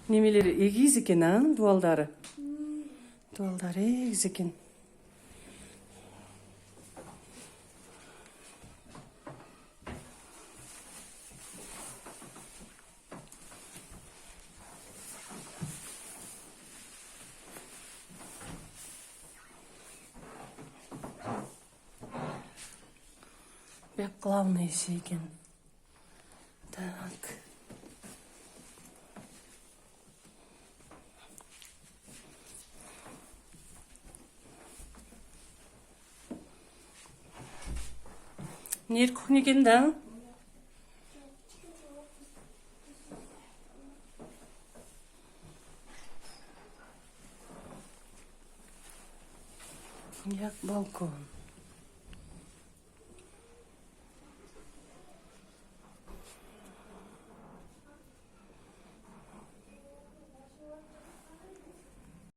Немелері егіз екен, а? Дуалдары. Дуалдары егіз екен. Бәк главный екен. Так. Нер кухня екен, да? Як балкон.